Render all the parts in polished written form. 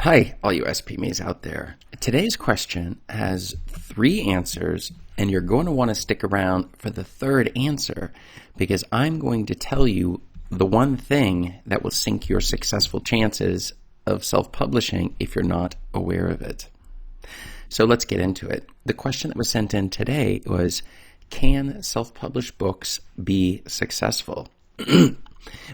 Hi, all you SPMEs out there. Today's question has 3 answers, and you're going to want to stick around for the third answer because I'm going to tell you the one thing that will sink your successful chances of self-publishing if you're not aware of it. So let's get into it. The question that was sent in today was, can self-published books be successful?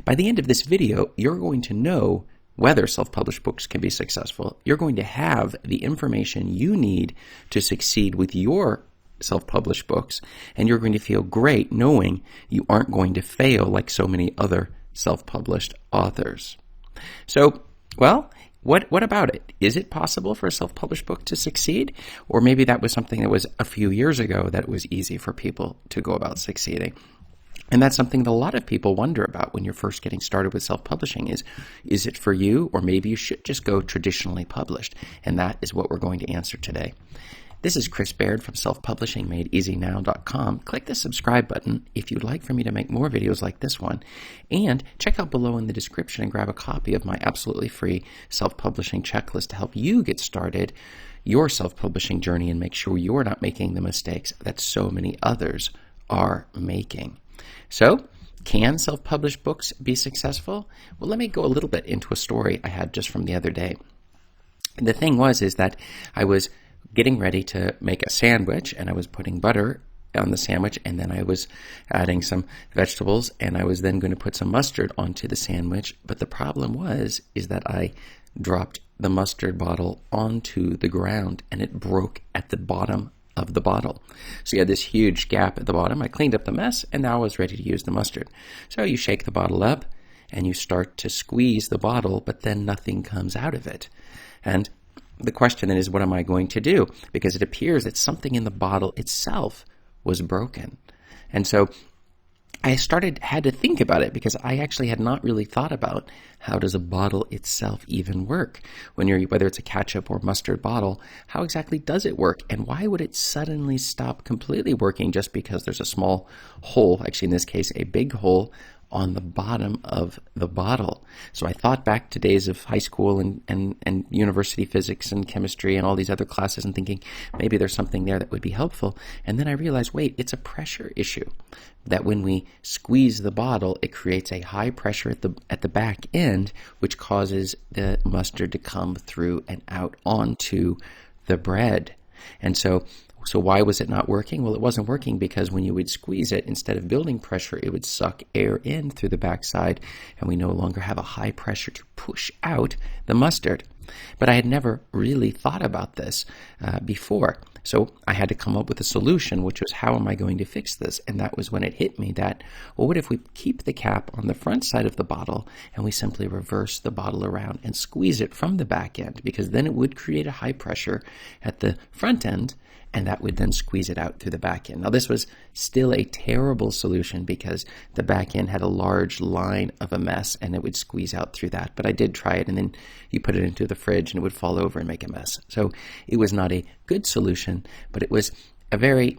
By the end of this video, you're going to know whether self-published books can be successful. You're going to have the information you need to succeed with your self-published books, and you're going to feel great knowing you aren't going to fail like so many other self-published authors. So, well, what about it? Is it possible for a self-published book to succeed? Or maybe that was something that was a few years ago that it was easy for people to go about succeeding. And that's something that a lot of people wonder about when you're first getting started with self-publishing is it for you, or maybe you should just go traditionally published? And that is what we're going to answer today. This is Chris Baird from selfpublishingmadeeasynow.com. Click the subscribe button if you'd like for me to make more videos like this one. And check out below in the description and grab a copy of my absolutely free self-publishing checklist to help you get started your self-publishing journey and make sure you're not making the mistakes that so many others are making. So, can self-published books be successful? Well, let me go a little bit into a story I had just from the other day. The thing is that I was getting ready to make a sandwich, and I was putting butter on the sandwich, and then I was adding some vegetables, and I was then going to put some mustard onto the sandwich. But the problem is that I dropped the mustard bottle onto the ground, and it broke at the bottom of the bottle. So you had this huge gap at the bottom. I cleaned up the mess, and now I was ready to use the mustard. So you shake the bottle up, and you start to squeeze the bottle, but then nothing comes out of it. And the question then is, what am I going to do? Because it appears that something in the bottle itself was broken. And so I had to think about it because I actually had not really thought about how does a bottle itself even work. Whether it's a ketchup or mustard bottle, how exactly does it work? And why would it suddenly stop completely working just because there's a small hole, actually in this case a big hole, on the bottom of the bottle? So I thought back to days of high school and university physics and chemistry and all these other classes and thinking maybe there's something there that would be helpful. And then I realized, wait, it's a pressure issue. That when we squeeze the bottle, it creates a high pressure at the back end, which causes the mustard to come through and out onto the bread. And so why was it not working? Well, it wasn't working because when you would squeeze it, instead of building pressure, it would suck air in through the backside, and we no longer have a high pressure to push out the mustard. But I had never really thought about this before. So I had to come up with a solution, which was, how am I going to fix this? And that was when it hit me that, well, what if we keep the cap on the front side of the bottle and we simply reverse the bottle around and squeeze it from the back end? Because then it would create a high pressure at the front end, and that would then squeeze it out through the back end. Now, this was still a terrible solution because the back end had a large line of a mess, and it would squeeze out through that. But I did try it, and then you put it into the fridge, and it would fall over and make a mess. So it was not a good solution, but it was a very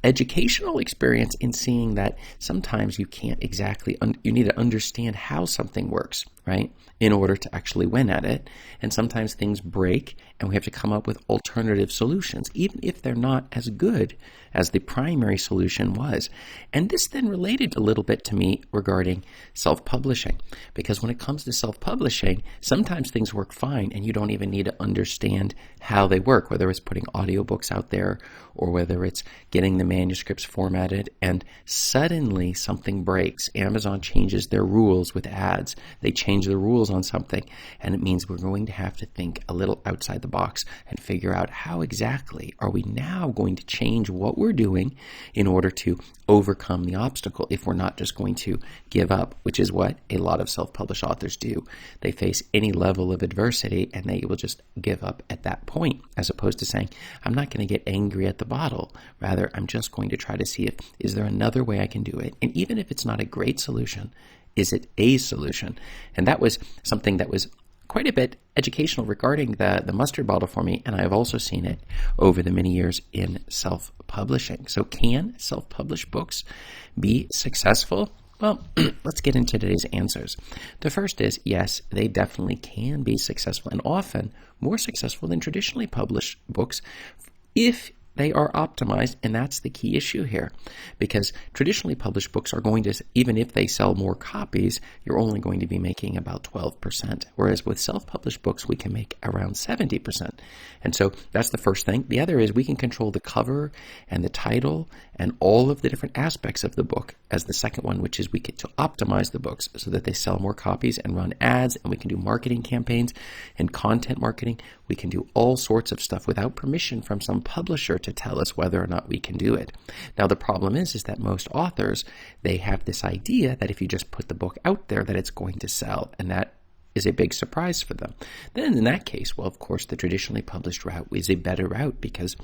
educational experience in seeing that sometimes you can't exactly, you need to understand how something works, right, in order to actually win at it. And sometimes things break, and we have to come up with alternative solutions, even if they're not as good as the primary solution was. And this then related a little bit to me regarding self-publishing, because when it comes to self-publishing, sometimes things work fine, and you don't even need to understand how they work, whether it's putting audiobooks out there or whether it's getting the manuscripts formatted, and suddenly something breaks. Amazon changes their rules with ads. They change the rules on something, and it means we're going to have to think a little outside the box and figure out how exactly are we now going to change what we're doing in order to overcome the obstacle, if we're not just going to give up, which is what a lot of self-published authors do. They face any level of adversity and they will just give up at that point, as opposed to saying, I'm not going to get angry at the bottle. Rather, I'm just going to try to see is there another way I can do it? And even if it's not a great solution, is it a solution? And that was something that was quite a bit educational regarding the mustard bottle for me, and I've also seen it over the many years in self-publishing. So can self-published books be successful? Well, let's get into today's answers. The first is, yes, they definitely can be successful, and often more successful than traditionally published books if they are optimized, and that's the key issue here. Because traditionally published books are going to, even if they sell more copies, you're only going to be making about 12%. Whereas with self-published books, we can make around 70%. And so that's the first thing. The other is we can control the cover and the title and all of the different aspects of the book as the second one, which is we get to optimize the books so that they sell more copies and run ads, and we can do marketing campaigns and content marketing. We can do all sorts of stuff without permission from some publisher to tell us whether or not we can do it. Now, the problem is that most authors, they have this idea that if you just put the book out there, that it's going to sell, and that is a big surprise for them. Then in that case, well, of course, the traditionally published route is a better route because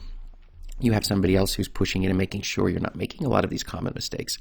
you have somebody else who's pushing it and making sure you're not making a lot of these common mistakes.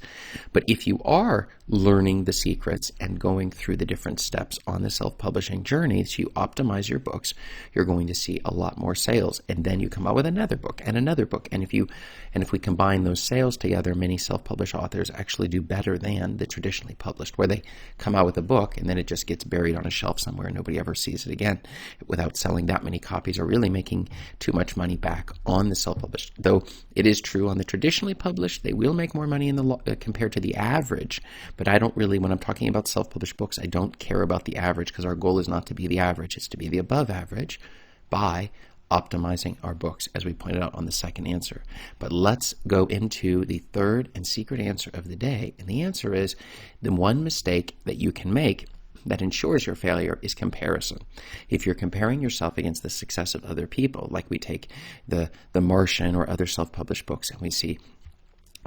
But if you are learning the secrets and going through the different steps on the self-publishing journey to optimize your books, you're going to see a lot more sales. And then you come out with another book and another book. And if we combine those sales together, many self-published authors actually do better than the traditionally published, where they come out with a book and then it just gets buried on a shelf somewhere and nobody ever sees it again without selling that many copies or really making too much money back on the self-published. Though it is true on the traditionally published, they will make more money in the compared to the average. But I don't really, when I'm talking about self-published books, I don't care about the average because our goal is not to be the average, it's to be the above average by optimizing our books, as we pointed out on the second answer. But let's go into the third and secret answer of the day. And the answer is the one mistake that you can make that ensures your failure is comparison. If you're comparing yourself against the success of other people, like we take the Martian or other self-published books and we see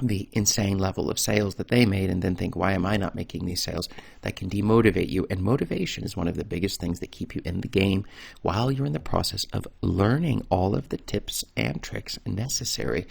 the insane level of sales that they made and then think, why am I not making these sales? That can demotivate you. And motivation is one of the biggest things that keep you in the game while you're in the process of learning all of the tips and tricks necessary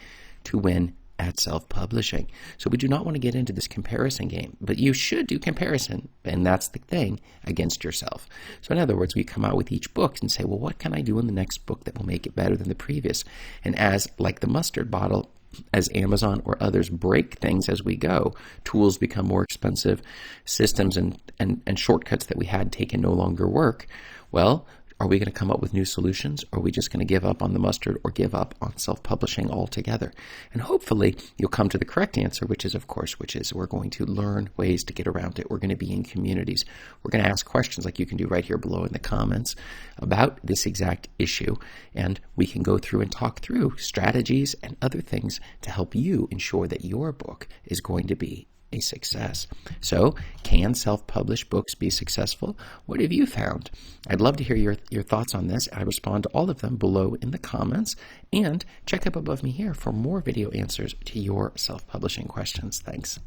to win at self-publishing. So we do not want to get into this comparison game, but you should do comparison, and that's the thing, against yourself. So in other words, we come out with each book and say, well, what can I do in the next book that will make it better than the previous? And as like the mustard bottle, as Amazon or others break things as we go, tools become more expensive, systems and shortcuts that we had taken no longer work. Well, are we going to come up with new solutions, or are we just going to give up on the mustard or give up on self-publishing altogether? And hopefully you'll come to the correct answer, which is we're going to learn ways to get around it. We're going to be in communities. We're going to ask questions like you can do right here below in the comments about this exact issue. And we can go through and talk through strategies and other things to help you ensure that your book is going to be a success. So, can self-published books be successful? What have you found? I'd love to hear your thoughts on this. I respond to all of them below in the comments, and check up above me here for more video answers to your self-publishing questions. Thanks.